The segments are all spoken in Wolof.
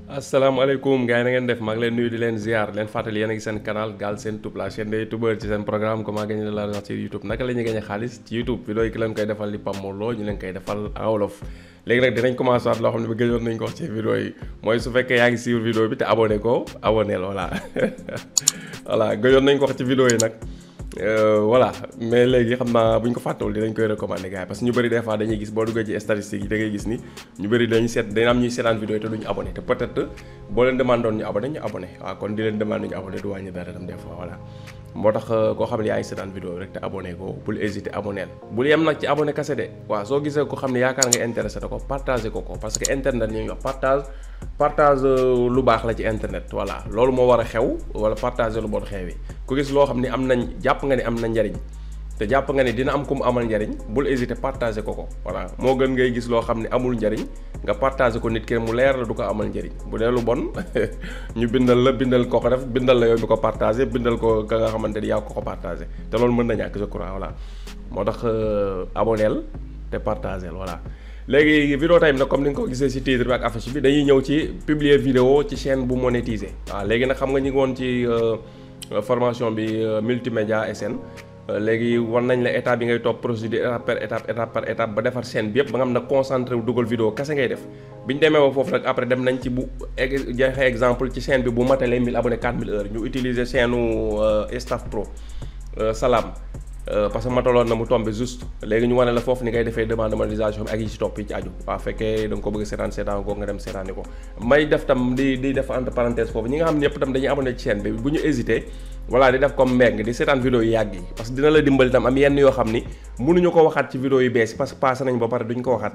asalaamaaleykum gars yi na ngeen def maa ngi leen nuyu di leen ziar leen fàttali yéen a ngi seen canal Galsen Tube la chaîne des youtubeurs ci seen programme comment gagner de l'argent sur YouTube naka la ñuy gagner xaalis ci YouTube vidéo yi ki leen koy defal di Pape Mor Lo ñu leen koy defal en wolof léegi nag dinañ commencé waat loo xam ne ba gëjoon nañ ko wax ci vidéo yi mooy su fekkee yaa ngi suivre vidéo bi te abonné ko abonné la voilà voilà gëjoon nañ ko wax ci vidéo yi nag voilà mais léegi xam naa bu ñu ko fàttewul dinañ koy recommander gars yi parce que ñu bëri des fois dañuy gis boo duggee ci statistiques yi da ngay gis ni ñu bëri dañuy seet dañ am ñuy seetaan vidéo yi te duñu abonné te peut-être boo leen demande doon ñu abonné waaw kon di leen demande ñu abonné du wàññi dara tam des fois voilà moo tax koo xam ne yaa ngi seetaan vidéo rek te abonné ko bul hésiter abonné bul yem nag ci abonné kase de waaw soo gisee ko xam ne yaakaar nga intéressé da ko partagé ko parce que internet ñuy wax partage lu baax la ci internet voilà loolu moo war a xew wala partage lu bon xew yi ku gis loo xam ni am nañ jàpp nga ni am na njariñ te jàpp nga ni dina am ku mu amal njariñ bul hésiter partager ko voilà moo gën ngay gis loo xam ne amul njariñ nga partager ko nit ki mu leer la du ko amal njariñ bu dee lu bon ñu bindal ko def bindal la yow mi ko partager bindal ko ka nga xamante ni yaa ko partager te loolu mën na ñàkk je crois voilà moo tax abonneel te partager voilà. léegi vidéo time nag comme ni nga ko gisee ci titre bi ak affiche bi dañuy ñëw ci publier vidéo ci chaîne bu monétiser waaw léegi nag xam nga ñu ngi woon ci formation bi multimédia SN léegi war nañ la étape bi ngay topp procédure étape par étape ba defar chaîne bi yëpp ba nga xam ne concentré wu dugal vidéo kese ngay def bi ñu demee ba foofu nag après dem nañ ci bu joxe exemple ci chaîne bi bu matalee 1000 abonnés 4000 heures ñu utiliser chaîne Staff Pro Salam parce que mataloon na mu tombé juste léegi ñu wane la foofu ni ngay defee demande de monétisation bi ak yi ci topp yi ci aju waaw fekkee da nga ko bëgg seetaan ko nga dem seetaani ko may def tam di def entre parenthèse foofu ñi nga xam ne ñëpp tam dañuy abonné ci chaîne bi bu ñu hésité voilà di def comme mbeng di seetaan vidéo yu yàgg yi parce que dina la dimbali tam am yenn yoo xam ni mënuñu ko waxaat ci vidéo yu bees yi parce que passé nañ ba pare duñ ko waxaat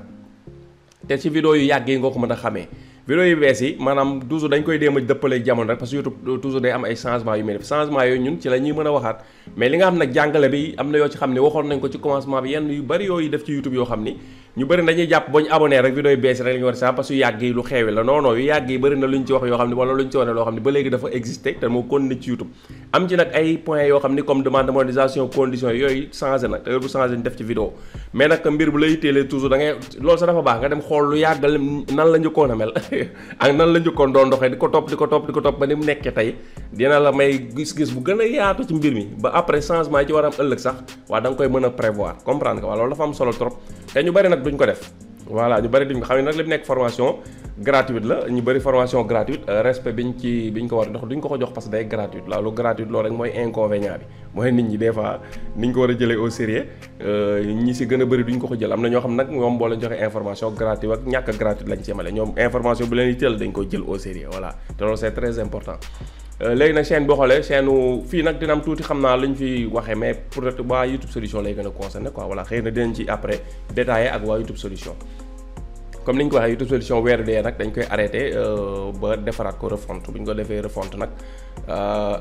te ci vidéo yu yàgg yi nga ko mën a xamee vidéo yu bees yi maanaam toujours dañ koy déem a dëppale jamono rek parce que YouTube toujours day am ay changement yu mel def changement yooyu ñun ci la ñuy mën a waxaat mais li nga xam nag jàngale bi am na yoo ci xam ne waxoon nañ ko ci commencement bi yenn yu bëri yooyu def ci YouTube yoo xam ni ñu bëri dañuy jàpp boo ñu abonné rek vidéo yu bees yi rek la ñu war a saa parce que yu yàgg yi lu xeewi la non non yu yàgg yi bëri na lu ñu ci wax yoo xam ne wala lu ñu ci wane loo xam ne ba léegi dafa existé te moo continué ci YouTube am ci nag ay points yoo xam ni comme demande de monétisation conditions yooyu changé na te heure bu changé ñu def ci vidéo mais nag mbir bu lay téelee toujours da ngay loolu sax dafa baax nga dem xool lu yàggal nan la njëkkoon a mel ak nan la njëkkoon doon doxee di ko topp ba ni mu nekkee tey dina la may gis-gis bu gën a yaatu ci mbir mi ba après changement yi ci war a am ëllëg sax waa da nga koy mën a prévoir comprendre nga waaw loolu dafa am solo trop te ñu bëri nag duñ ko def voilà ñu bëri duñ ko xam ne nag li mu nekk formation gratuite la ñu bëri formation gratuite respect biñ ko war a dox duñ ko jox parce que day gratuite la lu gratuite loolu rek mooy inconvénient bi mooy nit ñi des fois niñ ko war a jëlee au sérieux ñi si gën a bëri duñ ko jël am na ñoo xam nag ñoom boo leen joxee information gratuite ak ñàkk gratuite lañ ci yemale ñoom information bu leen yitteel dañ koy jël au sérieux voilà te loolu c'est très important léegi nag chaîne boo xoolee chaîne fii nag dina am tuuti xam naa lu ñu fi waxee mais peut-être waa YouTube solution lay gën a concerné quoi voilà xëy na dinañ ci après détaillé ak waa YouTube solution comme ni ñu ko waxee YouTube solution weer dee nag dañ koy arrêté ba defaraat ko refonte bu ñu ko defee refonte nag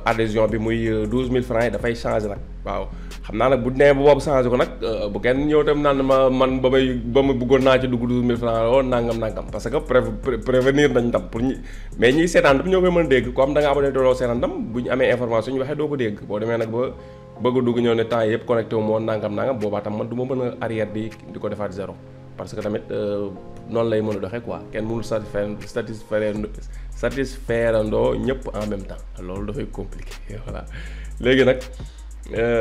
adhésion bi muy 12000 francs yi dafay changé nag waaw xam naa nag bu nee ba boobu changé ko nag bu kenn ñëw tam naan man ba ma bëggoon naa ci dugg 12000 francs oo nangam parce que prévenir nañ tam pour ñi mais ñiy seetaan tam ñoo koy mën a dégg comme da nga abonné dooloo seetaan tam bu ñu amee information ñu waxee doo ko dégg boo demee nag ba bëgg a dugg ñëw ne temps yëpp connecté wu moo nangam boobaa tam man du ma mën a arrière di ko defaat zéro parce que tamit noonu lay mën a doxee quoi kenn mënul satisfaire ndoo ñëpp en même temps loolu dafay compliqué voilà léegi nag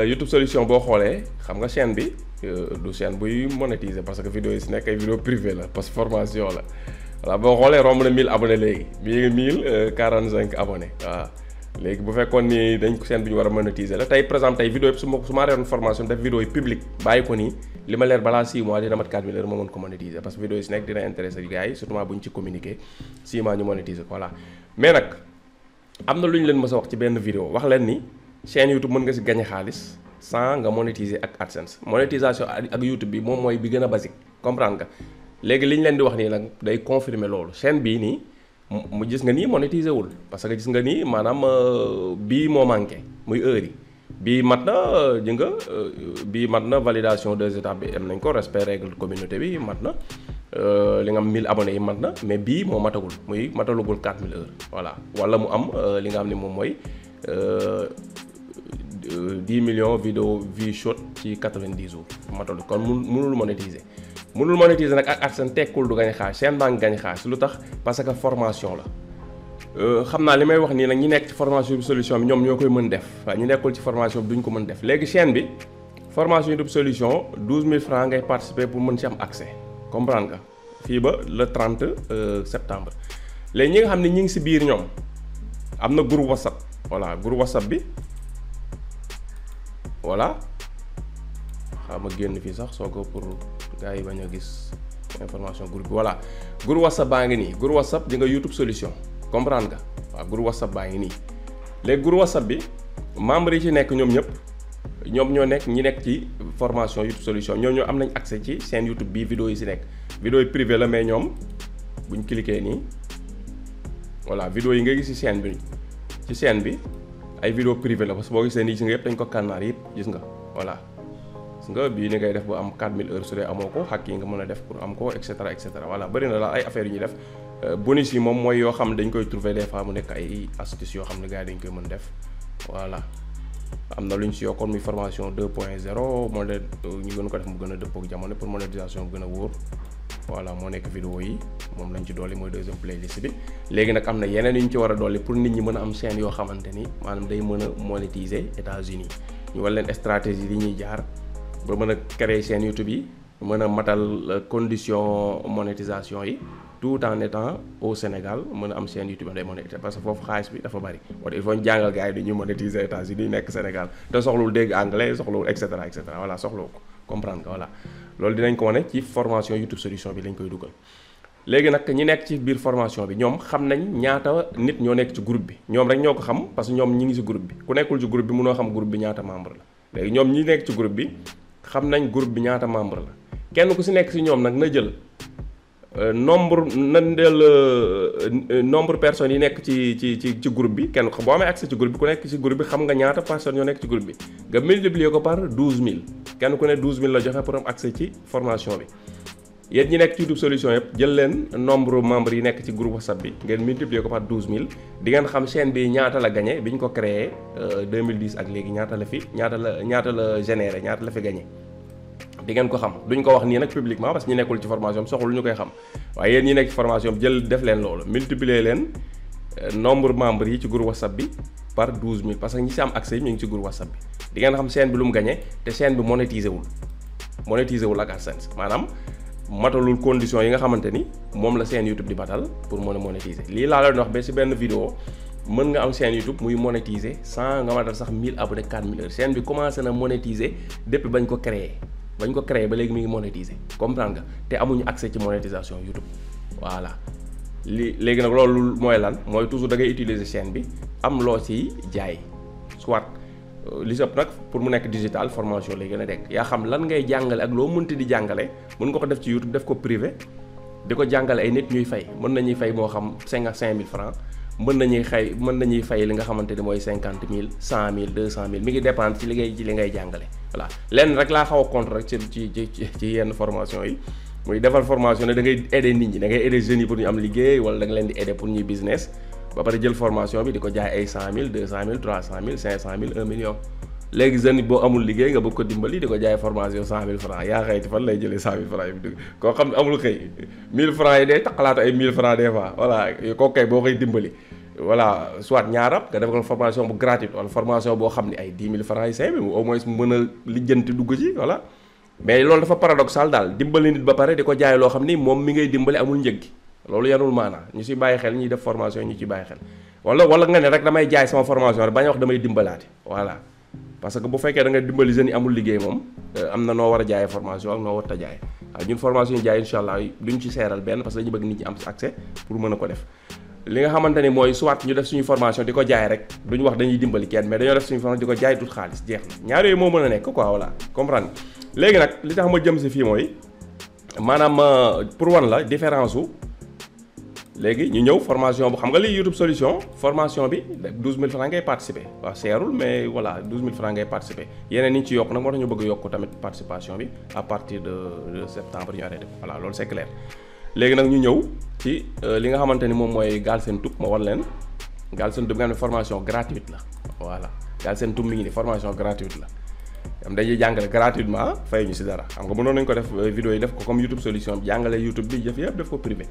YouTube solution boo xoolee xam nga chaîne bi du chaîne buy monétiser parce que vidéo yi si nekk ay vidéo privé la parce que formation la voilà boo xoolee romb na 1000 abonnés léegi bii 1045 abonnés waaw léegi bu fekkoon ni dañ ko chaîne bi ñu war a monétiser la tey par exemple tey vidéo yëpp su ma reyoon formation def vidéo yi publique bàyyi ko nii li ma leer balaa 6 mois dina mat 4000 heures ma mën ko monétiser parce que vidéo yi si nekk dina intéressé gars yi surtout bu ñu ci communiquer 6 mois ñu monétiser ko voilà mais nag am na lu ñu leen mës a wax ci benn vidéo wax leen ni chaîne YouTube mën nga si gagner xaalis sans nga monétiser ak AdSense monétisation ak YouTube bi moom mooy bi gën a basique comprendre nga léegi li ñu leen di wax nii nag day confirmer loolu chaîne bii nii mu gis nga nii monétiser wul parce que gis nga nii maanaam bii moo manqué muy heure yi bii mat na ji nga bii mat na validation 2 étapes bi am nañ ko respect règle communauté bi mat na li nga am 1000 abonnés yi mat na mais bii moo matagul muy matalugul 4000 heures voilà wala mu am li nga xam ne moom mooy 10 millions vidéo vue shot ci 90 jours matalul kon mënul monétiser nag ak AdSense tekkul du gañ xaalis chaîne baa ngi gañ xaalis lu tax parce que formation la xam naa li may wax nii nag ñi nekk ci formation YouTube solution bi ñoom ñoo koy mën def waaye ñi nekkul ci formation bi duñ ko mën def. léegi chaîne bi formation YouTube solution 12000 francs ngay participer pour mën ci am accès comprendre nga fii ba le 30 septembre. léegi ñi nga xam ne ñi ngi si biir ñoom am na groupe WhatsApp voilà groupe WhatsApp bi voilà xam nga génn fii sax soo ko pour gars yi bañ a gis information groupe bi voilà groupe WhatsApp baa ngi nii groupe WhatsApp di nga YouTube solution comprendre nga waaw groupe WhatsApp baa ngi nii. léegi groupe WhatsApp bi membres yi ci nekk ñoom ñëpp ñoom ñoo nekk ñi nekk ci formation YouTube solution ñoo am nañ accès ci seen YouTube bii vidéo yi si nekk vidéo yi privé la mais ñoom buñ cliquer nii voilà vidéo yi nga gis ci chaîne bi ay vidéo privé la parce que boo gisee nii gis nga yëpp dañ ko kànnaar yëpp gis nga voilà gis nga bii ni ngay def ba am 4000 heures su dee amoo ko xàkk yi nga mën a def pour am ko et cetera voilà bëri na la ay affaires yu ñuy def bonus yi moom mooy yoo xam ne dañ koy trouver des fois mu nekk ay astuces yoo xam ne gars yi dañ koy mën def voilà am na lu ñu si yokkoon muy formation 2.0 modèle ñu gën ko def mu gën a dëppoo ak jamono pour monétisation bu gën a wóor voilà moo nekk vidéo yi moom lañ ci dolli mooy deuxième playlist bi. léegi nag am na yeneen yu ñu ci war a dolli pour nit ñi mën a am chaîne yoo xamante ni maanaam day mën a monétiser États-Unis ñu war leen stratégie yi ñuy jaar ba mën a créer chaîne YouTube yi mën a matal condition monétisation yi tout en étant au Sénégal mën a am chaîne YouTube day monétiser parce que foofu xaalis bi dafa bari wala il faut ñu jàngal gars yi du ñu monétiser États-Unis nekk Sénégal te soxlawul dégg anglais soxlawul et cetera voilà soxlawu ko comprendre nga voilà loolu dinañ ko wane ci formation YouTube solution bi lañ koy dugal. léegi nag ñi nekk ci biir formation bi ñoom xam nañ ñaata nit ñoo nekk ci groupe bi ñoom rek ñoo ko xam parce que ñoom ñi ngi ci groupe bi ku nekkul ci groupe bi mënoo xam groupe bi ñaata membre la léegi ñoom ñi nekk ci groupe bi xam nañ groupe bi ñaata membre la kenn ku ci nekk ci ñoom nag na jël nombre personnes yi nekk ci groupe bi kenn boo amee accès ci groupe bi ku nekk ci groupe bi xam nga ñaata personnes ñoo nekk ci groupe bi nga multiplier ko par 12000 kenn ku ne 12000 la joxe pour am accès ci formation bi. yéen ñi nekk ci YouTube solution yëpp jël leen nombre membres yi nekk ci groupe WhatsApp bi ngeen multiplier ko par 12000 di ngeen xam chaîne bi ñaata la gagné bi ñu ko créé 2010 ak léegi ñaata la généré ñaata la fi gagné. di ngeen ko xam duñ ko wax nii nag publiquement parce que ñi nekkul ci formation bi soxlu ñu koy xam waaye yéen ñi nekk ci formation bi jël def leen loolu multiplier leen nombre membres yi ci groupe WhatsApp bi par 12000 parce que ñi si am accès ñu ngi ci groupe WhatsApp bi di ngeen xam chaîne bi lu mu gagné te chaîne bi monétisé wul ak AdSense maanaam matalul condition yi nga xamante ni moom la chaîne YouTube di batal pour mën a monétiser lii laa leen wax ba si benn vidéo mën nga am chaîne YouTube muy monétiser sans nga matal sax 1000 abonnés 4000 heures chaîne bi commencé na monétiser depuis bañ ko créé ba léegi mi ngi monétiser comprendre nga te amuñu accès ci monétisation YouTube voilà léegi nag loolu mooy lan mooy toujours da ngay utiliser chaîne bi am loo ci jaay soit li sëpp nag pour mu nekk digital formation lay gën a dekk yaa xam lan ngay jàngale ak loo mënti di jàngale mën nga ko def ci YouTube def ko privé di ko jàngale ay nit ñuy fay mën nañuy fay moo xam 5000 francs mën nañuy fay li nga xamante ni mooy 50000 100000 200000 mi ngi dépendre ci li ngay jàngale voilà lenn rek laa xaw a contre rek ci yenn formation yi muy defal formation ne da ngay aider nit ñi da ngay aider jeunes yi pour ñu am liggéey wala da nga leen di aider pour ñuy business ba pare jël formation bi di ko jaay ay 100000 200000 300000 500000 1 million léegi jeunes yi boo amul liggéey nga bëgg ko dimbali di ko jaay formation 100000 francs yaa xëy ci fan lay jëlee 100000 francs yi bi dugg koo xam ne amul xëy 1000 francs yi day taqalaatu ay 1000 francs des fois voilà kooku kay boo koy dimbali voilà soit ñaarab nga def ko formation bu gratuite wala formation boo xam ne ay 10 000 francs yi 5000 au moins mu mën a lijjanti dugg ci voilà mais loolu dafa paradoxal daal dimbali nit ba pare di ko jaay loo xam ni moom mi ngay dimbali amul njëg gi loolu yanul maanaa ñu si bàyyi xel ñuy def formation ñu ci bàyyi xel wala nga ne rek damay jaay sama formation rek bañ a wax damay dimbalaate voilà parce que bu fekkee da nga dimbali jeunes yi amul liggéey moom am na noo war a jaayee formation ak noo war a jaay waaw ñun formation yi jaay incha allah duñ ci seeral benn parce que dañu bëgg nit ñi am accès pour mën a ko def li nga xamante ni mooy soit ñu def suñu formation di ko jaay rek duñu wax dañuy dimbali kenn mais dañoo def suñu formation di ko jaay tut xaalis jeex na ñaar yooyu moo mën a nekk quoi voilà comprendre léegi nag li tax ma jëm si fii mooy maanaam pour wan la différence su léegi ñu ñëw formation bu xam nga li YouTube solution formation bi 12000 francs ngay participer waaw seerul mais voilà 12000 francs ngay participer yeneen ni ci yokk nag moo tax ñu bëgg yokk tamit participation bi à partir de septembre ñu arrêté voilà loolu c'est clair léegi nag ñu ñëw ci li nga xamante ni moom mooy Galsen Tube ma war leen Galsen Tube nga xam ne formation gratuite la voilà Galsen Tube mi ngi ni formation gratuite la am dañuy jàngale gratuitement fay ñu si dara xam nga mënoon nañu ko def vidéo yi def ko comme YouTube solution bi jàngale YouTube bi jëf yëpp def ko privé.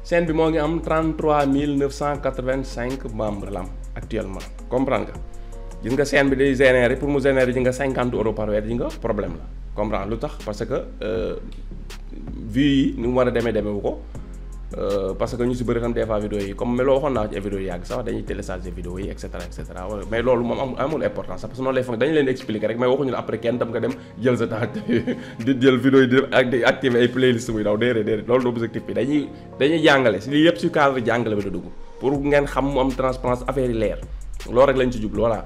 chaîne bi moo ngi am 33 985 membres la am actuellement comprendre nga gis nga chaîne bi day générer pour mu générer ji nga 50 euros par weer ji nga problème la comprendre lu tax parce que vues yi ni mu war a demeewu ko parce que ñu si bëri tam des fois vidéo yi comme loo waxoon naa ci vidéo yi yàgg sax dañuy télécharger vidéo yi et cetera mais loolu moom amul importance parce que noonu lay foog dañu leen expliquer rek mais waxuñu la après kenn tam nga dem jël sa temps di jël vidéo yi di activer ay playlist muy daw déedéet loolu du objectif bi dañuy jàngale si lii yëpp si cadre jàngale bi da dugg pour ngeen xam mu am transparence affaire yi leer loolu rek lañ ci jublu voilà.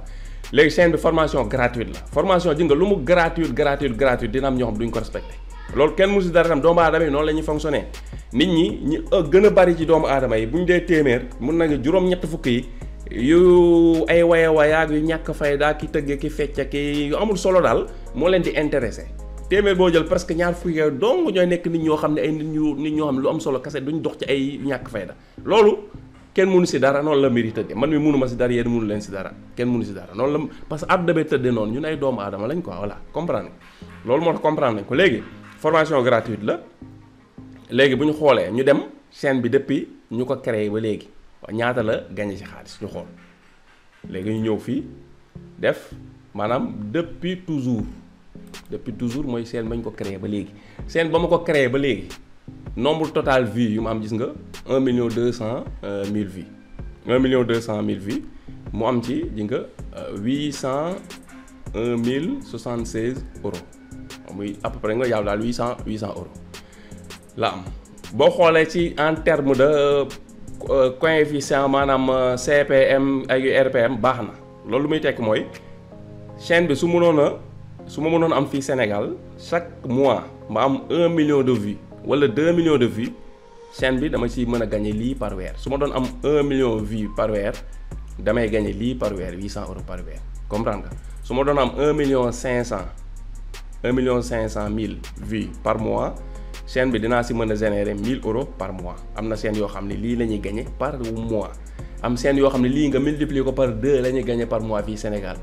léegi chaîne bi formation gratuite la formation ji nga lu mu gratuite dina am ñoo xam duñ ko respecté loolu kenn mu si dara tam doomu aadama yi noonu la ñuy fonctionner nit ñi gën a bari ci doomu aadama yi bu ñu dee téeméer mun na nga juróom-ñett fukk yi yu ay wayaak yu ñàkk fayda ki tëgge ki fecca ki yu amul solo daal moo leen di intéressé téeméer boo jël presque ñaar fukki yooyu dong ñooy nekk nit ñoo xam ne ay nit ñoo xam ne lu am solo kese duñ dox ci ay ñàkk fayda loolu kenn mënu si dara noonu la mbir yi tëddee man mi mënuma si dara yéen mënu leen si dara kenn mënu si dara noonu la parce que àdduna bee tëddee noonu ñun ay doomu aadama lañ quoi voilà comprendre loolu moo tax comprendre nañ ko léegi formation gratuite la léegi bu ñu xoolee ñu dem chaîne bi depuis ñu ko créé ba léegi ñaata la gagné ci xaalis ñu xool léegi ñu ñëw fii def maanaam depuis toujours mooy chaîne ba ñu ko créé ba léegi chaîne ba ma ko créé ba léegi nombre total vues yu ma am gis nga 1 200 000 vues 1 200 000 vues mu am ci ji nga 801 076 euros muy à peu près nga yaaw daal 800 euros la am boo xoolee ci en terme de coefficient maanaam CPM ak RPM baax na loolu muy tekk mooy chaîne bi su ma mënoon am fii Sénégal chaque mois ma am 1 million de vues wala 2 millions de vues chaîne bi dama ci mën a gagner lii par weer su ma doon am 1 million vues par weer damay gagner lii par weer 800 euros par weer comprendre nga su ma doon am 1 million 500 000 vues par mois chaîne bi dinaa si mën a générer 1000 euros par mois am na chaîne yoo xam ne lii la ñuy gagner par mois am chaîne yoo xam ne lii nga multiplier ko par 2 la ñuy gagner par mois fii Sénégal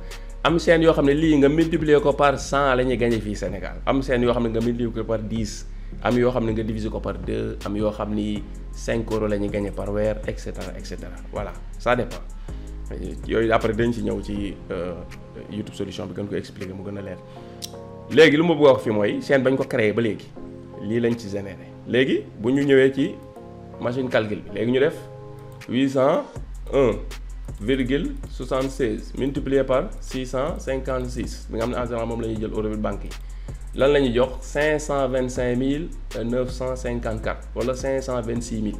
am chaîne yoo xam ne lii nga multiplier ko par 100 la ñuy gagner fii Sénégal am chaîne yoo xam ne nga multiplier ko par 10 am yoo xam ne nga diviser ko par 2 am yoo xam ni 5 euros la ñuy gagner par weer et cetera voilà ça dépend yooyu après dañ ci ñëw ci YouTube solution bi gën ko expliquer mu gën a leer léegi lu ma bëgg a wax fii mooy chaîne bañ ko créé ba léegi lii lañ ci généré léegi bu ñu ñëwee ci machine calcul bi léegi ñu def 801,76 multiplié par 656 bi nga xam ne en général moom la ñuy jël euro bi banque yi lan la ñuy jox 525 954 wala 526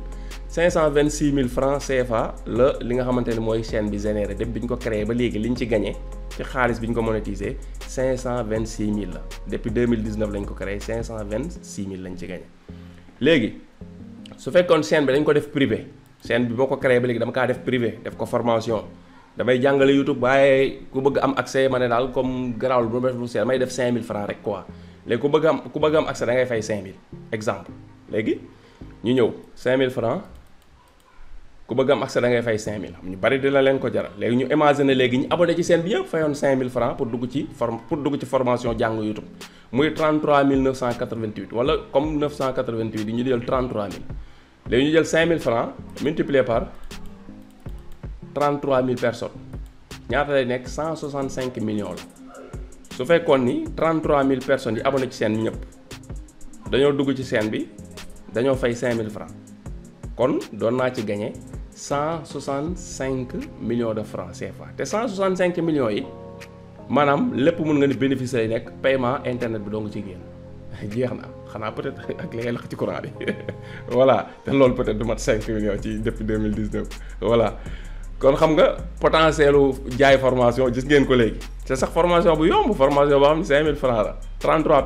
000 francs CFA la li nga xamante ne mooy chaîne bi généré depuis bi ñu ko créé ba léegi li ñu ci gagné ci xaalis bi ñu ko monétisé 526 000 la depuis 2019 lañ ko créé 526 000 lañ ci gagné. léegi su fekkoon chaîne bi dañ ko def privé chaîne bi boo ko créé ba léegi dama kaa def privé def ko formation damay jàngale YouTube waaye ku bëgg am accès ma ne daal comme garaawul bu ma def lu seet damay def 5000 francs rek quoi léegi ku bëgg am accès da ngay fay 5000 exemple léegi ñu ñëw 5000 francs ku bëgg am accès da ngay fay 5000 xam ñu bari dina leen ko jaral léegi ñu imaginer léegi ñu abonné ci chaîne bi yëpp fayoon 5000 francs pour dugg ci formation jàng YouTube muy 33 988 wala comme 988 yi ñu jël 33 000 léegi ñu jël 5000 francs multiplié par 33 000 personnes ñaata lay nekk 165 millions la su fekkoon ni 33 000 personnes yi abonné ci chaîne bi ñëpp dañoo dugg ci chaîne bi dañoo fay 5000 francs kon doon naa ci gagné 165 millions de francs CFA te 165 millions yi maanaam lépp mun nga ni bénéfice lay nekk paiement internet bi doo nga ci génn jeex na xanaa peut-être ak li ngay lakk ci courant bi voilà te loolu peut-être du mat 5 millions ci depuis 2019 voilà kon xam nga potentiel jaay formation gis ngeen ko léegi te sax formation bu yomb formation boo xam ne 5000 francs la 33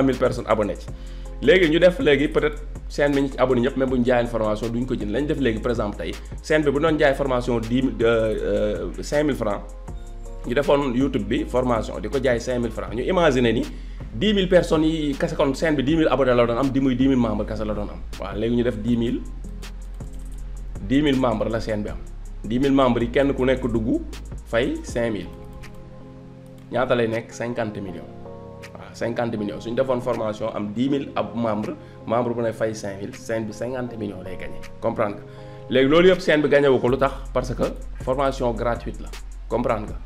000 personnes abonné ci léegi ñu def léegi peut-être chaîne bi ñu ci abonné ñëpp même bu ñu jaayeen formation duñ ko jënd lañ def léegi par exemple tey chaîne bi bu doon jaay formation 5000 francs ñu defoon YouTube bi formation di ko jaay 5000 francs ñu imaginer ni 10 000 personnes yi kese kon chaîne bi 10 000 abonnés la doon am di muy 10 000 membres kese la doon am waaw léegi ñu def 10 000 membres la chaîne bi am 10 000 membres yi kenn ku nekk dugg fay 5000 ñaata lay nekk 50 millions. waaw 50 millions suñ defoon formation am 10 000 ab membre bu ne fay 5000 chaîne bi 50 millions lay gagné comprendre nga léegi loolu yëpp chaîne bi gagné wu ko lu tax parce que formation gratuite la comprendre nga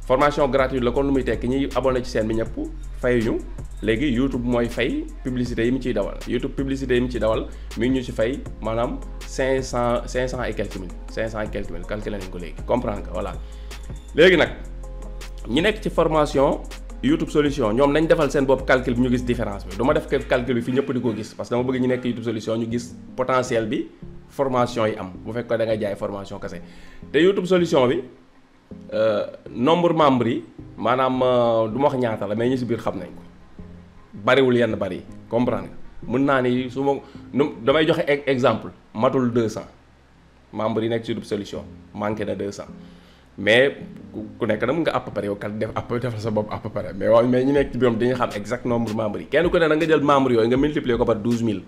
formation gratuite la kon lu muy tekki ñuy abonné ci chaîne bi ñëpp fayuñu léegi YouTube mooy fay publicité yi mu ciy dawal YouTube publicité yi mu ciy dawal mi ngi ñu ci fay maanaam 500 et quelques mille 500 et quelques mille calculé nañ ko léegi comprendre nga voilà léegi nag ñi nekk ci formation YouTube solution ñoom nañ defal seen bopp calcul bi ñu gis différence bi du ma def calcul bi fi ñëpp di ko gis parce que dama bëgg ñu nekk YouTube solution ñu gis potentiel bi formation yi am bu fekkee da nga jaay formation kese te YouTube solution bi nombre membre yi maanaam du ma wax ñaata la mais ñi si biir xam nañ ko bariwul yenn bari comprendre nga mën naa ni su ma damay joxe exemple matul 200 membres yi nekk ci YouTube solution manqué na 200 mais ku nekk na mën nga à peu près yow kat defal sa bopp à peu près mais waaw mais ñu nekk ci biir dañuy xam exact nombre membres yi kenn ku ne da nga jël membres yooyu nga multiplier ko par 12000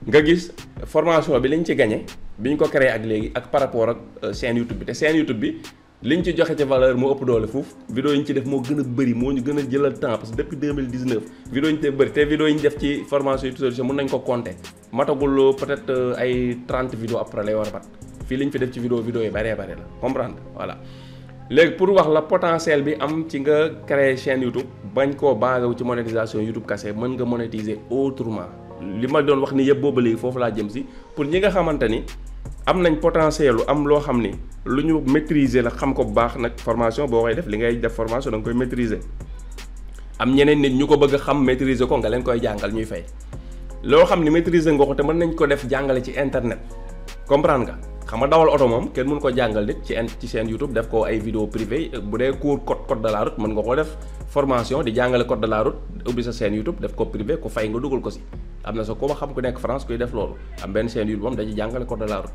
nga gis formation bi liñ ci gagné bi ñu ko créé ak léegi ak par rapport ak chaîne YouTube bi te chaîne YouTube bi liñ ci joxe ci valeur moo ëpp doole foofu vidéo yi ñu ci def moo gën a bëri moo ñu gën a jëlal temps parce que depuis 2019 vidéo yi ñu te bëri te vidéo yi ñu def ci formation YouTube solution mën nañ ko compter matagul peut-être ay 30 vidéos après lay war a bat fii liñ fi def ci vidéo yi bëree bëri la comprendre voilà léegi pour wax la potentiel bi am ci nga créer chaîne YouTube bañ koo baagaw ci monétisation YouTube kase mën nga monétiser autrement li ma doon wax ni yëpp booba léegi foofu laa jëm si pour ñi nga xamante ni am nañ potentiel lu am loo xam ni lu ñu maîtriser la xam ko bu baax nag formation boo koy def li ngay def formation da nga koy maîtriser am ñeneen nit ñu ko bëgg a xam maîtriser ko nga leen koy jàngal ñuy fay loo xam ni maîtriser nga ko te mën nañ ko def jàngale ci internet comprendre nga xam nga dawal oto moom kenn mënu ko jàngal nit ci chaîne YouTube def ko ay vidéo privée bu dee cours code de la route mën nga ko def formation di jàngale code de la route ubbi sa chaîne YouTube def ko privé ku fay nga dugal ko si am na sa ko ba xam ku nekk France kuy def loolu am benn chaîne YouTube moom dañuy jàngale code de la route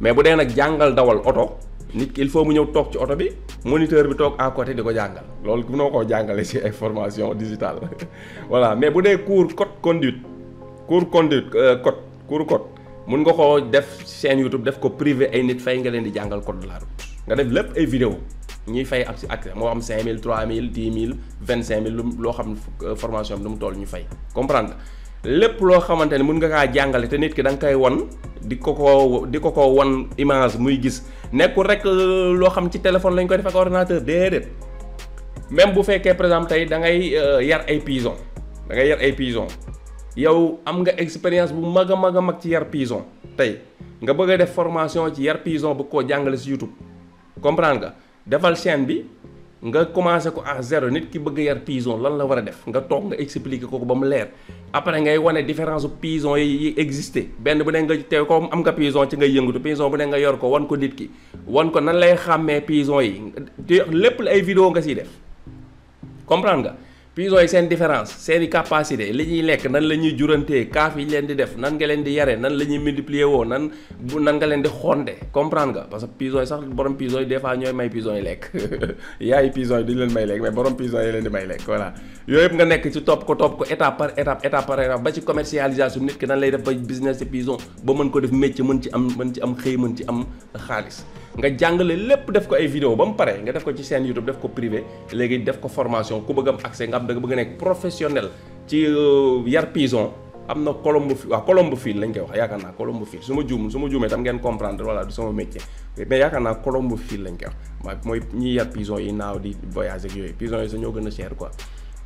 mais bu dee nag jàngal dawal oto nit ki il faut mu ñëw toog ci oto bi moniteur bi toog à côté di ko jàngal loolu mënoo koo jàngale ci ay formation digitale voilà mais bu dee cours code mun nga koo def chaîne YouTube def ko privé ay nit fay nga leen di jàngal code de la route nga def lépp ay vidéo ñuy fay ak si accès moo xam 5000 3000 10 000 25000 loo xam formation bi nu mu toll ñu fay comprendre lépp loo xamante ne mun nga kaa jàngale te nit ki da nga koy wan di ko wan image muy gis nekkul rek loo xam ci téléphone lañ koy def ak ordinateur déedéet même bu fekkee par exemple tey da ngay yar ay pigeon yow am nga expérience bu mag a mag ci yar pigeon tey nga bëgg a def formation ci yar pigeon bu koo jàngale si YouTube comprendre nga defal chaîne bi nga commencé ko à zéro nit ki bëgg yar pigeon lan la war a def nga toog nga expliquer ko ba mu leer après ngay wane différence pigeon yi existé benn bu ne nga teew ko am nga pigeon ci ngay yëngatu pigeon bu ne nga yor ko wan ko nit ki wan ko nan lay xàmmee pigeon yi lépp la ay vidéo nga siy def comprendre nga pigeon yi seen différence seeni capacité li ñuy lekk nan la ñuy jurantee kaaf yi leen di def nan nga leen di yare nan la ñuy multiplier woo nan nga leen di xonde comprendre nga parce que pigeon yi sax borom pigeon yi des fois ñooy may pigeon yi lekk yaay pigeon yi duñu leen may lekk mais borom pigeon yi leen di may lekk voilà yooyu yëpp nga nekk ci topp ko étape par étape ba ci commercialisation nit ki nan lay def ba business ci pigeon ba mën ko def métier mën ci am xëy mën ci am xaalis nga jàngale lépp def ko ay vidéo ba mu pare nga def ko ci chaîne YouTube def ko privé léegi def ko formation ku bëgg am accès nga am da nga bëgg nekk professionnel ci yar pigeon am na colombophile lañ koy wax yaakaar naa colombophile su ma juumee tam ngeen comprendre voilà du sama métier mais yaakaar naa colombophile lañ koy wax mooy ñiy yar pigeon yi naaw di voyage ak yooyu pigeon yi sa ñoo gën a cher quoi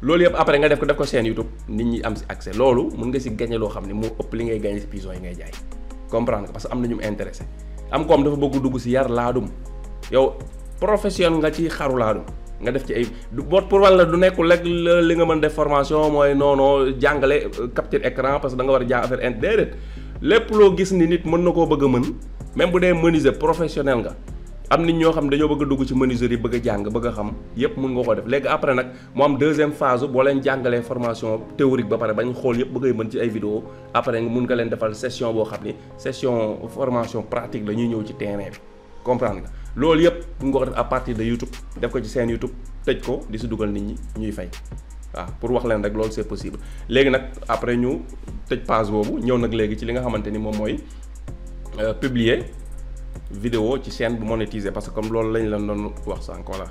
loolu yëpp après nga def ko chaîne YouTube nit ñi am si accès loolu mun nga si gagné loo xam ne moo ëpp li ngay gagné si pigeon yi ngay jaay comprendre nga parce que am na ñu mu intéressé am koom dafa bëgg dugg si yar laadum yow professionnel nga ci xaru laadum nga def ci ay pour wàll du nekkul rek li nga mën def formation mooy non jàngale capture écran parce que da nga war a jàng affaire déedéet lépp loo gis ni nit mën na koo bëgg a mën même bu dee menuisier professionnel nga am nit ñoo xam dañoo bëgg a dugg ci menuiserie yi bëgg a jàng bëgg a xam yépp mën nga ko def léegi après nag mu am deuxième phase boo leen jàngalee formation théorique ba pare bañ xool yépp bëggay mën ci ay vidéo après nga mun nga leen defal session boo xam ni session formation pratique la ñuy ñëw ci terrain bi comprendre nga loolu yépp mun nga ko def à partir de YouTube def ko ci seen YouTube tëj ko di si dugal nit ñi ñuy fay waaw pour wax leen rek loolu c'est possible léegi nag après ñu tëj page boobu ñëw nag léegi ci li nga xamante ni moom mooy publier vidéo ci chaîne bu monétiser parce que comme loolu lañ leen doon wax sànq voilà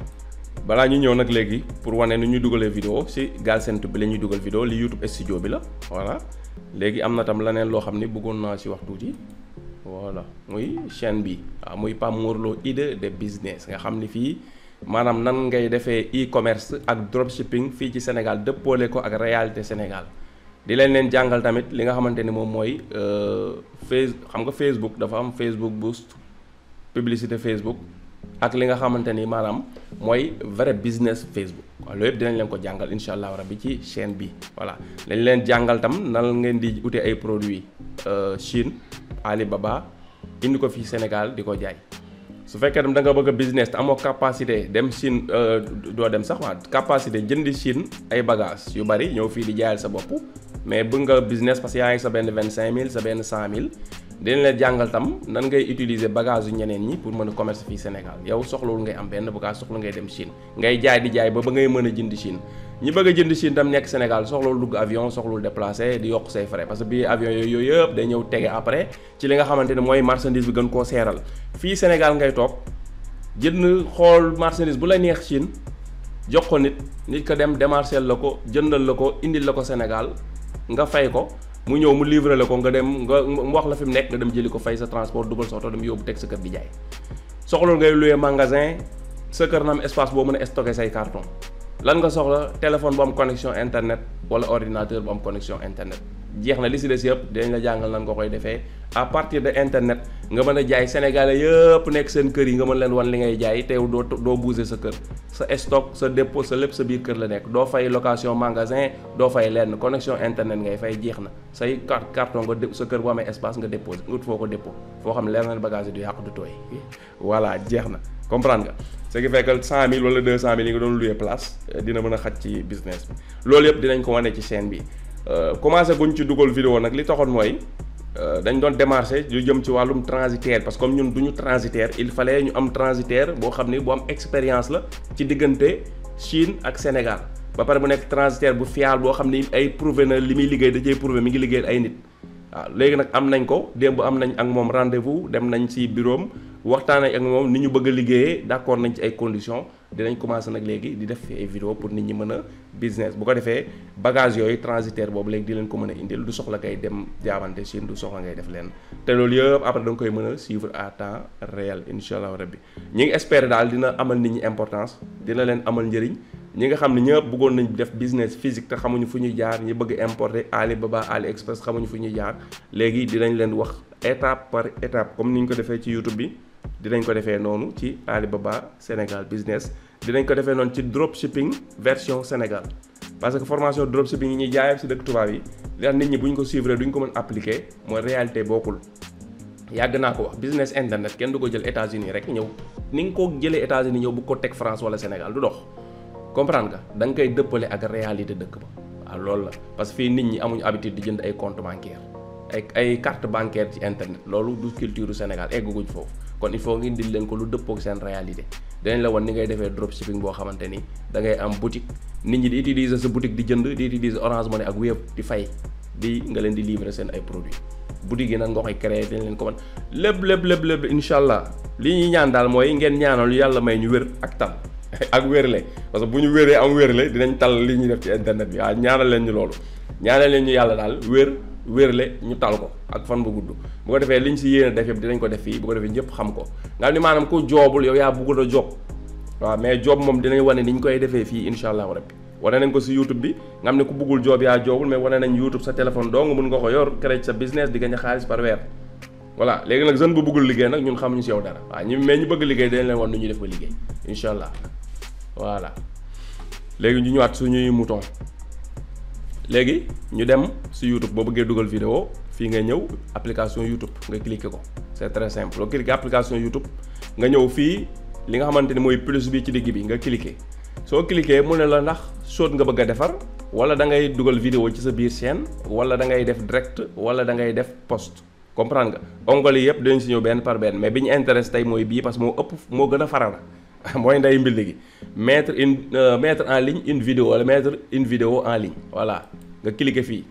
balaa ñu ñëw nag léegi pour wane nu ñuy dugalee vidéo si Galsen Tube bi la ñuy dugal vidéo li YouTube studio bi la voilà léegi am na tam leneen loo xam ni bëggoon naa si wax tuuti voilà muy chaîne bi waaw muy Pape Mor Lo idée de business nga xam ni fii maanaam nan ngay defee e-commerce ak dropshipping fii ci Sénégal dëppoole ko ak réalité Sénégal di leen jàngal tamit li nga xamante ni moom mooy xam nga Facebook dafa am Facebook boost publicité Facebook ak li nga xamante ni maanaam mooy vrai business Facebook waaw loolu yëpp dinañ leen ko jàngal incha allah rabbi ci chaîne bi voilà dañ leen jàngal tam nan ngeen di ute ay produits Chine Alibaba indi ko fii Sénégal di ko jaay su fekkee tam da nga bëgg a business te amoo capacité dem Chine doo dem sax waa capacité jëndi Chine ay bagages yu bari ñëw fii di jaayal sa bopp mais bëgg nga business parce que yaa ngi sa benn 25000 sa benn 100000 dinañ leen jàngal tam nan ngay utiliser bagage yu ñeneen ñi pour mën a commerce fii Sénégal yow soxlawul ngay am benn bagage soxla ngay dem Chine ngay jaay di jaay ba ngay mën a jënd Chine ñi bëgg a jënd Chine tam nekk Sénégal soxlawul dugg avion soxlawul déplacé di yokk say frais parce que bii avion yooyu yëpp day ñëw tege après ci li nga xamante ne mooy marchandise bi gën koo seeral fii Sénégal ngay toog jënd xool marchandise bu la neex Chine jox ko nit ko dem démarcher la ko jëndal la ko indil la ko Sénégal nga fay ko mu ñëw mu livrer la ko nga dem nga mu wax la fi mu nekk nga dem jëli ko fay sa transport dugal sa oto dem yóbbu teg sa kër di jaay soxla ngay louer magasin sa kër na am espace boo mën a stocker say carton lan nga soxla téléphone bu am connexion internet wala ordinateur bu am connexion internet jeex na li si des yëpp dinañ la jàngal nan nga koy defee à partir de internet nga mën a jaay sénégalais yëpp nekk seen kër yi nga mën leen wan li ngay jaay teew doo bouger sa kër sa stock sa dépôt sa lépp sa biir kër la nekk doo fay location magasin doo fay lenn connexion internet ngay fay jeex na say carton nga sa kër bu amee espace nga déposé nga foo ko dépôt foo xam ne leer na bagage du yàqu du tooy voilà jeex na comprendre nga ce qui fait que 100000 wala 200000 yi nga doon louer place dina mën a xaj ci business bi loolu yëpp dinañ ko wane ci chaîne bi commencé guñ ci dugal vidéo nag li taxoon mooy dañ doon démarché yu jëm ci wàllum transitaire parce que comme ñun duñu transitaire il fallait ñu am transitaire boo xam ni bu am expérience la ci diggante Chine ak Sénégal ba pare bu nekk transitaire bu fiable boo xam ni ay prouvé na li muy liggéey da cay prouvé mi ngi liggéey ay nit waaw léegi nag am nañ ko démb am nañ ak moom rendez-vous dem nañ ci bureau am waxtaan ak moom ni ñu bëgg a liggéeyee d'accord nañ ci ay conditions dinañ commencer nag léegi di def ay vidéo pour nit ñi mën a business bu ko defee bagage yooyu transitaire boobu léegi di leen ko mën a indil du soxla ngay dem jaabante Chine du soxla ngay def leen te loolu yëpp après da nga koy mën a suivre à temps réel incha allah rabbi ñi ngi espérer daal dina amal nit ñi importance dina leen amal njëriñ ñi nga xam ne ñëpp bëggoon nañ def business physique te xamuñu fu ñuy jaar ñi bëgg importer Alibaba AliExpress xamuñu fu ñuy jaar léegi dinañ leen wax étape par étape comme ni ñu ko defee ci YouTube bi dinañ ko defee noonu ci Alibaba Sénégal business dinañ ko defee noonu ci dropshipping version Sénégal parce que formation dropshipping yi ñuy jaayee si dëkk tubaab yi li tax nit ñi bu ñu ko suivre duñ ko mën appliquer mooy réalité bokkul yàgg naa ko wax business internet kenn du ko jël États-Unis rek ñëw ni nga ko jëlee États-Unis ñëw bu ko teg France wala Sénégal du dox comprendre nga da nga koy dëppale ak réalité dëkk ba waaw loolu la parce que fii nit ñi amuñu habitude di jënd ay compte bancaire ay carte bancaire ci internet loolu du culture Sénégal egguñ foofu kon il faut nga indil leen ko lu dëppook seen réalité dinañ la wan ni ngay defee dropshipping boo xamante ni da ngay am boutique nit ñi di utiliser sa boutique di jënd di utiliser Orange Money ak Wave di fay nga leen di livrer seen ay produits boutique yi nag nga koy créer dañ leen ko wan lépp incha allah li ñuy ñaan daal mooy ngeen ñaanal yàlla may ñu wér ak tal ak wérle parce que bu ñu wéree am wérle dinañ tal li ñuy def ci internet bi waaw ñaanal leen ñu loolu ñaanal leen ñu yàlla daal wérle ñu tal ko ak fan bu gudd bu ko defee liñ si yéene def yëpp dinañ ko def fii bu ko defee ñëpp xam ko nga xam ni maanaam ku joobul yow yaa bëggul a job waaw mais job moom dinañ wane ni ñu koy defee fii insha allahu rabbi wane nañ ko si YouTube bi nga xam ne ku bëggul job yaa joobul mais wane nañ YouTube sa téléphone dong mun nga ko yor créer sa business di gagner xaalis par weer voilà léegi nag jeune bu bëggul liggéey nag ñun xamuñu si yow dara waaw mais ñu bëgg liggéey dinañ leen wan nu ñuy def ba liggéey insha allah voilà léegi ñu ñëwaat suñuy mouton léegi ñu dem si YouTube boo bëggee dugal vidéo fii nga ñëw application YouTube nga cliquer ko c'est très simple boo cliquer application YouTube nga ñëw fii li nga xamante ni mooy plus bi ci digg bi nga cliquer soo cliquer mu ne la ndax short nga bëgg a defar wala da ngay dugal vidéo ci sa biir chaîne wala da ngay def direct wala da ngay def post comprendre nga ongles yi yëpp dañ si ñëw benn par benn mais bi ñu intéresse tey mooy bii parce que moo gën a farana mooy nday mbill gi mettre en ligne une vidéo wala mettre une vidéo en ligne voilà nga cliquer fii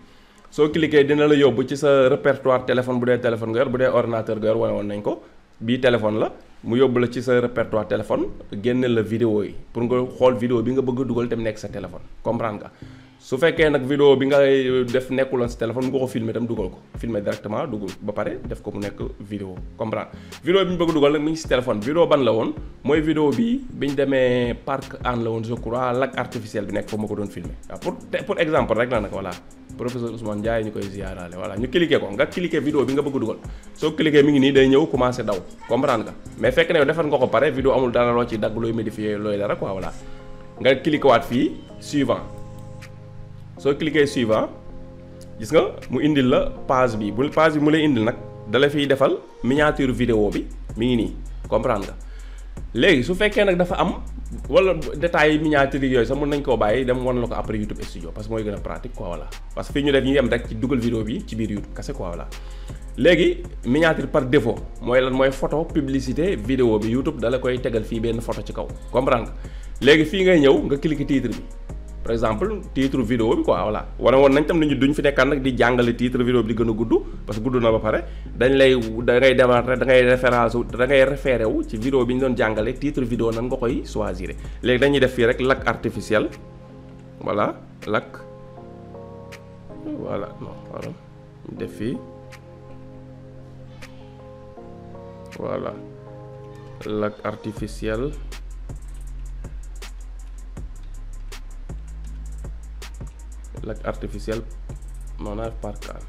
soo cliquer dina la yóbbu ci sa répertoire téléphone bu dee téléphone nga yor bu dee ordinateur nga yor wane woon nañ ko bii téléphone la mu yóbbu la ci sa répertoire téléphone génne la vidéo yi pour nga xool vidéo bi nga bëgg a dugal te mu nekk sa téléphone comprendre nga. su fekkee nag vidéo bi ngay def nekkuloon sa téléphone nga ko filmer tam dugal ko filmer directement dugal ba pare def ko mu nekk vidéo comprendre vidéo bi ñu bëgg dugal nag mi ngi si téléphone vidéo ban la woon mooy vidéo bi ñu demee parc Hann la woon je crois lac artificiel bi nekk foofu ma ko doon filmer waaw pour exemple rek la nag voilà professeur Ousmane Ndiaye ñu koy ziaraale voilà ñu cliquer ko nga cliquer vidéo bi nga bëgg dugal soo cliquer mi ngi nii day ñëw commencer daw comprendre nga mais fekk ne yow defar nga ko pare vidéo amul dara loo ci dagg looy modifier looy dara quoi voilà nga cliquer waat fii suivant soo cliquer suivant gis nga mu indil la page bi bu page bi mu lay indil nag dala fiy defal miniature vidéo bi mi ngi nii comprendre nga léegi su fekkee nag dafa am wala détails miniature yooyu sax mën nañ koo bàyyi dem wan la ko après YouTube Studio parce que mooy gën a pratique quoi voilà parce que fii ñu def ñu yem rek ci dugal vidéo bi ci biir YouTube kese quoi voilà léegi miniature par défaut mooy lan mooy photo publicité vidéo bi YouTube dala koy tegal fii benn photo ci kaw comprendre nga léegi fii ngay ñëw nga cliquer titre bi par exemple titre vidéo bi quoi voilà wane woon nañ tam nañu duñ fi nekkaan nag di jàngale titre vidéo bi di gën a gudd parce que gudd na ba pare da ngay démarrer da ngay référé wu ci vidéo bi ñu doon jàngale titre vidéo nan nga koy choisir léegi dañuy def fii rek lac artificiel voilà lac voilà non voilà ñu def fii voilà lac artificiel lac artificiel maanaam parc Hann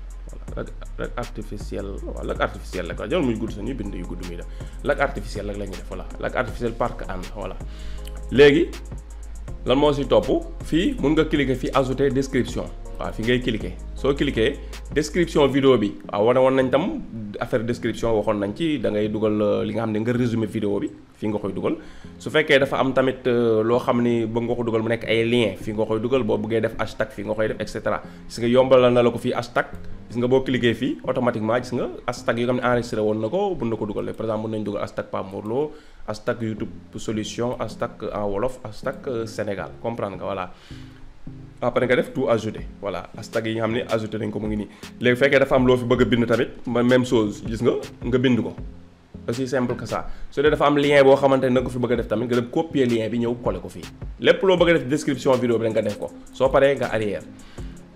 voilà lac artificiel waaw lac artificiel la quoi jarul muy gudd sa ñuy bind yu gudd muy def lac artificiel rek la ñuy def voilà lac artificiel parc Hann voilà léegi lan moo si topp fii mun nga cliquer fii ajouter description waaw fi ngay cliquer soo cliquer description vidéo bi waaw wane woon nañ tam affaire description waxoon nañ ci da ngay dugal li nga xam ne nga résumé vidéo bi fii nga koy dugal su fekkee dafa am tamit loo xam ni bëgg nga ko dugal mu nekk ay lien fii nga koy dugal boo bëggee def hashtag fii nga koy def et cetera gis nga yombalal na la ko fii hashtag gis nga boo cliquer fii automatiquement gis nga hashtag yi nga xam ne enregistré woon na ko mën na ko dugal par exemple mën nañ dugal hashtag Pape Mor Lo hashtag YouTube solution hashtag en wolof hashtag Sénégal comprendre nga voilà après nga def tout ajouté voilà hashtag yi nga xam ne ajouté nañ ko mu ngi nii léegi fekkee dafa am loo fi bëgg a bind tamit même chose gis nga bind ko aussi simple que ça su dee dafa am lien boo xamante ne nga ko fi bëgg a def tamit nga dem copier lien bi ñëw coller ko fii lépp loo bëgg a def description vidéo bi rek nga def ko soo paree nga arrière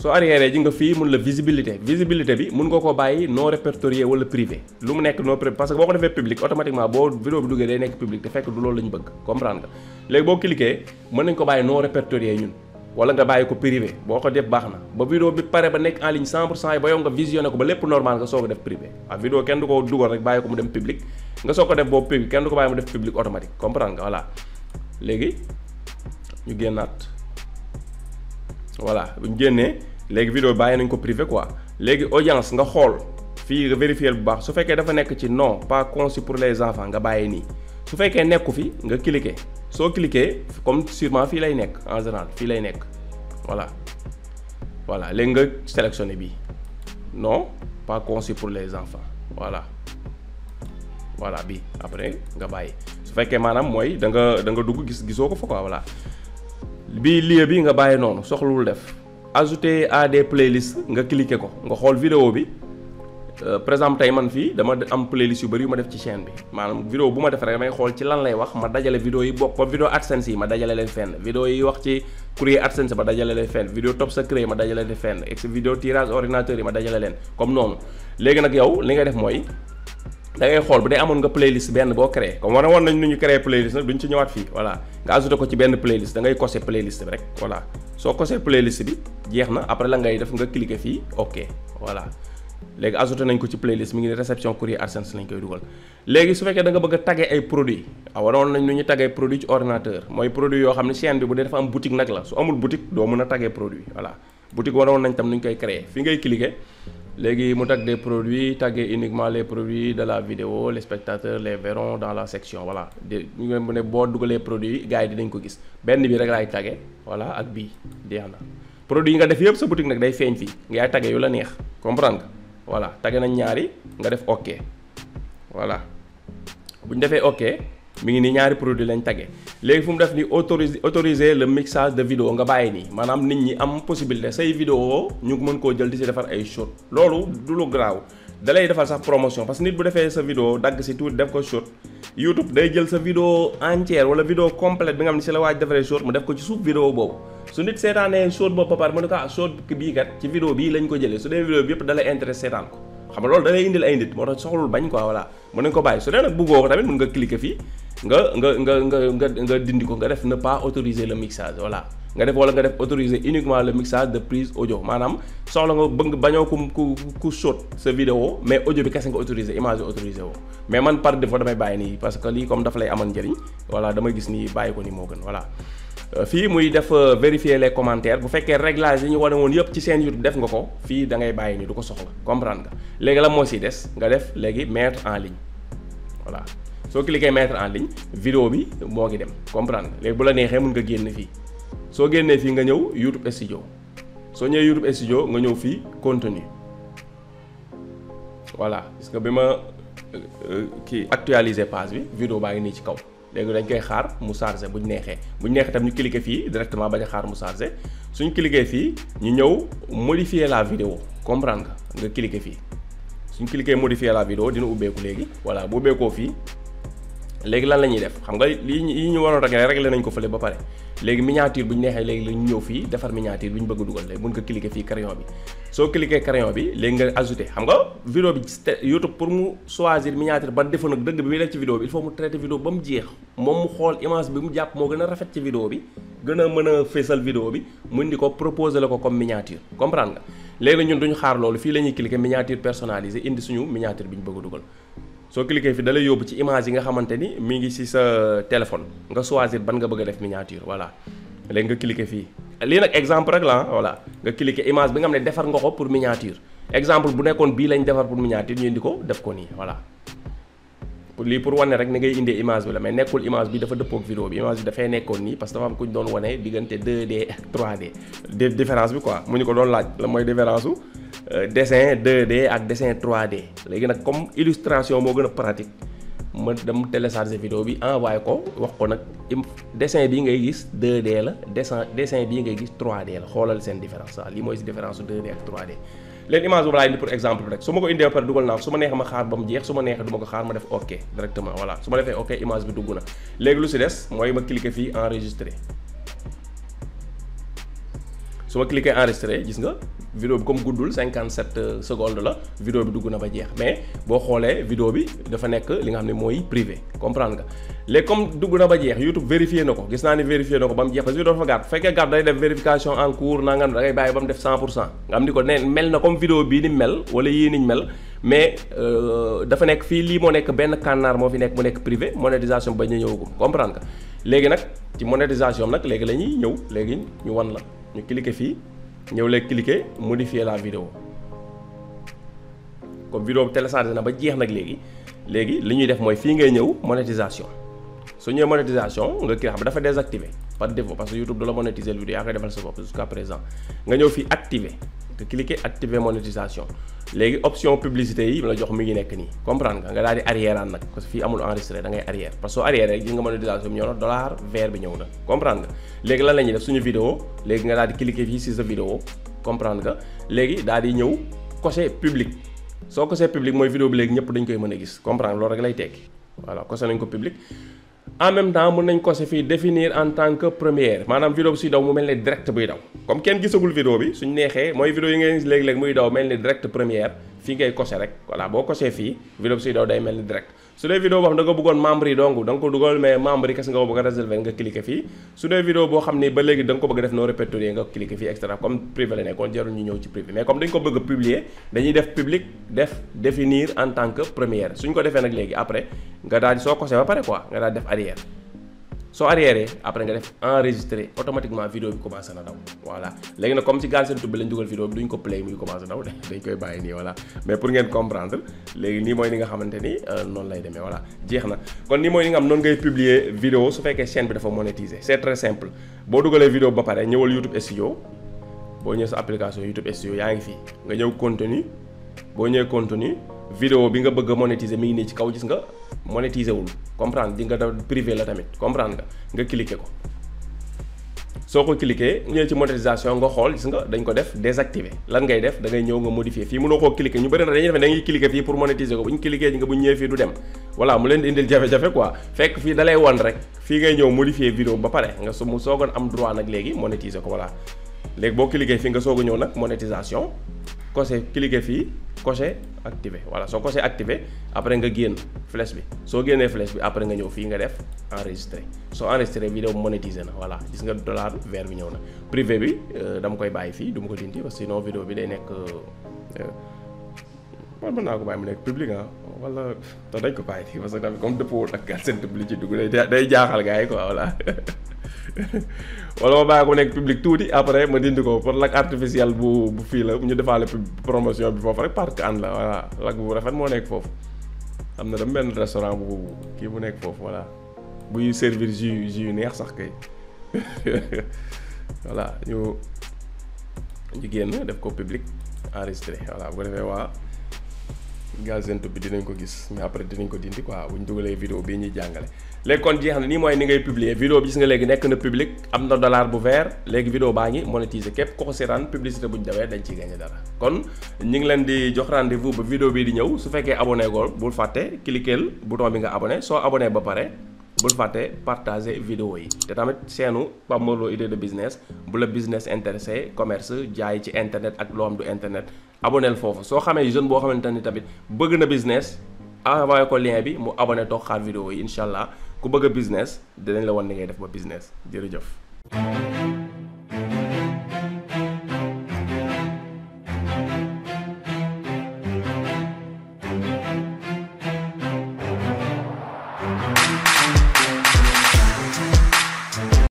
soo arrière ji nga fii mun la visibilité bi mun nga ko bàyyi non répertorié wala privé lu mu nekk non privé parce que boo ko defee public automatiquement boo vidéo bi duggee day nekk public te fekk du loolu la ñu bëgg comprendre nga léegi boo cliquer mën nañ ko bàyyi non répertorié ñun wala nga bàyyi ko privé boo ko def baax na ba vidéo bi pare ba nekk en ligne 100% yi ba yow nga visionné ko ba lépp normal nga soog a def privé waaw vidéo kenn du ko dugal rek bàyyi ko mu dem public nga soog ko def boobu public kenn du ko bàyyi mu def public automatique comprendre nga voilà léegi ñu génnaat voilà bu ñu génnee léegi vidéo bàyyi nañ ko privé quoi léegi audience nga xool fii nga vérifier bu baax su fekkee dafa nekk ci non pas conçu pour les enfants nga bàyyi nii su fekkee nekku fi nga cliquer soo cliquer comme sûrement fii lay nekk en général fii lay nekk voilà léegi nga sélectionner bii non pas conçu pour les enfants voilà bii après nga bàyyi su fekkee maanaam mooy da nga dugg gisoo ko fa quoi voilà bii lieu bi nga bàyyi noonu soxlawul def ajouter à des playlists nga cliquer ko nga xool vidéo bi par exemple tey man fii dama am playlist yu bëri yu ma def ci chaîne bi maanaam vidéo bu ma def rek damay xool ci lan lay wax ma dajale vidéo yi bokk comme vidéo AdSense yi ma dajale leen fenn vidéo yi wax ci courrier AdSense ma dajale leen fenn vidéo top secret ma dajale leen fenn et vidéo tirage ordinateur yi ma dajale leen comme noonu léegi nag yow li ngay def mooy da ngay xool bu dee amoon nga playlist benn boo créé comme war nañ nu ñu créé playlist nag duñ ci ñëwaat fii voilà nga ajouté ko ci benn playlist da ngay coché playlist bi rek voilà soo coché playlist bi jeex na après la ngay def nga cliquer fii ok voilà léegi ajouté nañ ko ci playlist mi ngi ne réception courrier AdSense lañ koy dugal léegi su fekkee da nga bëgg a tagger ay produits waroon nañ nu ñu tagger produit ci ordinateur mooy produit yoo xam ne chaîne bi bu dee dafa am boutique nag la su amul boutique doo mën a tagger produit voilà boutique waroon nañ tam nu ñu koy créer fi ngay cliquer léegi mu tag des produits tagger uniquement les produits de la vidéo les spectateurs les verront dans la section voilà ñu mu ne boo dugalee produit gars yi dinañ ko gis benn bi rek laay tagger voilà ak bii jeex na produit yi nga def yëpp sa boutique nag day feeñ fii ngay tagger yu la neex comprendre nga voilà tagge nañ ñaari nga def ok voilà bu ñu defee ok mi ngi nii ñaari produit lañ tagge léegi fu mu def ni autoriser le mixage de vidéo nga bàyyi nii maanaam nit ñi am possibilité say vidéo ñu mën koo jël di si defar ay short loolu du lu garaaw da lay defal sax promotion parce que nit bu defee sa vidéo dagg si tuuti def ko short YouTube day jël sa vidéo entière wala vidéo complète bi nga xam ne si la waaj defaree short mu def ko ci suuf vidéo boobu su nit seetaanee short boobu ba pare mu ne ko short bii kat ci vidéo bii lañ ko jëlee su dee vidéo bi yëpp da lay intéressé seetaan ko xam nga loolu da lay indil ay nit moo tax soxlul bañ quoi voilà mën nañ ko bàyyi su dee nag bëggoo ko tamit mën nga cliquer fii nga dindi ko nga def ne pas autoriser le mixage voilà nga def wala nga def autoriser uniquement le mixage de prise audio maanaam soxla nga bëgg bañoo ku short sa vidéo mais audio bi kese nga autoriser image bi autoriser woo mais man par défaut damay bàyyi nii parce que lii comme dafa lay amal njëriñ voilà damay gis nii bàyyi ko nii moo gën voilà fii muy def vérifier les commentaires bu fekkee réglage yi ñu wane woon yëpp ci seen YouTube def nga ko fii da ngay bàyyi nii du ko soxla comprendre nga léegi la moo si des nga def léegi mettre en ligne voilà soo cliquer mettre en ligne vidéo bi moo ngi dem comprendre nga léegi bu la neexee mën nga génn fii soo génnee fii nga ñëw YouTube Studio soo ñëwee YouTube Studio nga ñëw fii contenu voilà gis nga bi ma kii actualiser page bi vidéo baa ngi nii ci kaw léegi dañ koy xaar mu chargé buñ neexee tam ñu cliquer fii directement bañ a xaar mu chargé suñ cliquer fii ñu ñëw modifier la vidéo comprendre nga cliquer fii suñ cliquer modifier la vidéo dina ubbeeku léegi voilà bu ubbeekoo fii léegi lan la ñuy def xam nga yi ñu waroon régler nañ ko fële ba pare léegi miniature bu ñu neexee léegi la ñu ñëw fii defar miniature bi ñu bëgg a dugal léegi mën ko cliquer fii crayon bi soo cliquer crayon bi léegi nga ajouter xam nga vidéo bi YouTube pour mu choisir miniature ban défaut nag dëgg bi muy def ci vidéo bi il faut mu traiter vidéo ba mu jeex moom mu xool image bi mu jàpp moo gën a rafet ci vidéo bi gën a mën a feesal vidéo bi mu indi ko proposer la ko comme miniature comprendre nga léegi ñun duñu xaar loolu fii la ñuy cliquer miniature personnalisée indi suñu miniature bi ñu bëgg a dugal soo cliquer fi da lay yóbbu ci image yi nga xamante ni mi ngi ci sa téléphone nga choisir ban nga bëgg a def miniature voilà léegi nga cliquer fii lii nag exemple rek la voilà nga cliquer image bi nga xam ne defar nga ko pour miniature exemple bu nekkoon bii lañ defar pour miniature ñu indi ko def ko nii voilà lii pour wane rek ni ngay indee image bi la mais nekkul image bi dafa dëppook vidéo bi image bi dafay nekkoon nii parce que dafa am ku ñu doon wane diggante 2D ak 3D différence bi quoi mu ñu ko doon laaj la mooy différence su dessin 2D ak dessin 3D léegi nag comme illustration moo gën a pratique ma dem télécharger vidéo bi envoyé ko wax ko nag dessin bii ngay gis 2D la dessin bii ngay gis 3D la xoolal seen différence waaw lii mooy si différence su 2D ak 3D leen image boobu laa indi pour exemple rek su ma ko indee ba pare dugal naa ko su ma neexee ma xaar ba mu jeex su ma neexee du ma ko xaar ma def ok directement voilà su ma defee ok image bi dugg na léegi lu si des mooy ma cliquer fii enregistrer su ma cliquer enregistrer gis nga vidéo bi comme guddul 57 secondes la vidéo bi dugg na ba jeex mais boo xoolee vidéo bi dafa nekk li nga xam ne mooy privé comprendre nga léegi comme dugg na ba jeex YouTube vérifié na ko gis naa ni vérifié na ko ba mu jeex parce que vidéo dafa gàtt fekkee gàtt day def vérification en cours naa nga da ngay bàyyi ba mu def 100% nga am ni ko ne mel na comme vidéo bii ni mel wala yii niñ mel mais dafa nekk fii lii moo nekk benn kànnaar moo fi nekk mu nekk privé monétisation ba ñu ñëwagum comprendre nga léegi nag ci monétisation nag léegi la ñuy ñëw léegi ñu wan la ñu cliquer fii ñëw léegi cliquer modifier la vidéo comme vidéo bi téléchargé na ba jeex nag léegi li ñuy def mooy fii ngay ñëw monétisation su ñëwee monétisation nga kii xam dafa désactivé par défaut parce que YouTube du la monétiser vidéo yaa koy defal sa bopp jusqu'à présent nga ñëw fii activer nga cliquer activer monétisation léegi option publicité yi la jox mi ngi nekk nii comprendre nga daal di arrière nag parce que fii amul enregistré da ngay arrière parce que soo arrière rek gis nga monétisation bi ñëw na dollar vert bi ñëw na comprendre nga léegi lan la ñuy def suñu vidéo léegi nga daal di cliquer fii si sa vidéo comprendre nga léegi daal di ñëw cocher public soo cocher public mooy vidéo bi léegi ñëpp dañ koy mën a gis comprendre loolu rek lay tekki voilà cocher nañ ko public en même temps mën nañ cocher fii définir en tant que première maanaam vidéo bi suy daw mu mel ni direct buy daw comme kenn gisagul vidéo bi suñ neexee mooy vidéo yi ngeen gis léegi-léegi muy daw mel ni direct première fii ngay cocher rek voilà boo cocher fii vidéo bi suy daw day mel ni direct su dee vidéo boo xam da nga bëggoon membre yi donc da nga ko dugal mais membre yi kese nga ko bëgg a réserver nga cliquer fii su dee vidéo boo xam ni ba léegi da nga ko bëgg a def non répertorié nga cliquer fii extra comme privé la nekkoon jarul ñu ñëw ci privé mais comme dañ ko bëgg a publier dañuy def public def définir en tant que première suñ ko defee nag léegi après nga daal di soo coché ba pare quoi nga daal di def arrière soo arrière après nga def enregistrer automatiquement vidéo bi commencé na daw voilà léegi nag comme ci Galsen Tube bi lañ dugal vidéo bi duñ ko play muy commencé daw dañ koy bàyyi nii voilà mais pour ngeen comprendre léegi nii mooy ni nga xamante ni noonu lay demee voilà jeex na kon nii mooy ni nga xam noonu ngay publier vidéo su fekkee chaîne bi dafa monétiser c'est très simple boo dugalee vidéo ba pare ñëwal YouTube Studio boo ñëwee sa application YouTube Studio yaa ngi fii nga ñëw contenu boo ñëwee contenu vidéo bi nga bëgg a monétiser mi ngi nii ci kaw gis nga monétiser wul comprendre di nga def privé la tamit comprendre nga cliquer ko soo ko cliquer ñëw ci monétisation nga xool gis nga dañ ko def désactiver lan ngay def da ngay ñëw nga modifier fii mënoo koo cliquer ñu bëri na dañuy def da ngay cliquer fii pour monétiser ko bu ñu cliquer nga bu ñu ñëwee fii du dem voilà mu leen di indil jafe-jafe quoi fekk fii dalay wan rek fii ngay ñëw modifier vidéo ba pare nga mu soogoon am droit nag léegi monétiser ko voilà léegi boo cliquer fii nga soog a ñëw nag monétisation coché cliquer fii coché activé voilà soo coché activé après nga génn flèche bi soo génnee flèche bi après nga ñëw fii nga def enregistré soo enregistré vidéo monétisé na voilà gis nga dollar vert bi ñëw na privé bi dama koy bàyyi fii du ma ko dindi parce que sinon vidéo bi day nekk man mën naa ko bàyyi mu nekk public wala te dañ ko bàyyi fii parce que tamit comme dëppoo ak Galsen Tube li ci dugg day jaaxal gars yi quoi voilà wala ma bàyyi ko nekk public tuuti après ma dindi ko pour lak artificiel bu fii la ñu defaale promotion bi foofu rek parce que ànd la voilà lak bu rafet moo nekk foofu am na dama benn restaurant bu kii bu nekk foofu voilà buy servir jus yu neex sax kay voilà ñu génn def ko public enregistré voilà bu ko defee waa Galsen Tube bi dinañ ko gis mais après dinañ ko dindi quoi bu ñu dugalee vidéo bii ñuy jàngale léegi kon jeex na nii mooy ni ngay publier vidéo bi gis nga léegi nekk na public am na dollar bu vert léegi vidéo baa ngi monétiser képp ko seetaan publicité bu ñu dawee dañ ciy gagné dara kon ñu ngi leen di jox rendez-vous ba vidéo bii di ñëw su fekkee abonné gool bul fàtte cliquer bouton bi nga abonné soo abonné ba pare bul fàtte partager vidéo yi te tamit seenu Pape Mor Lo idée de business bu la business intéressé commerce jaay ci internet ak loo xam du internet aboneel foofu soo xamee jeune boo xamante ni tamit bëgg na business envoyé ko lien bi mu abonné toog xaar vidéo yi incha allah ku bëgg a business dinañ la wan ni ngay def ba business jërëjëf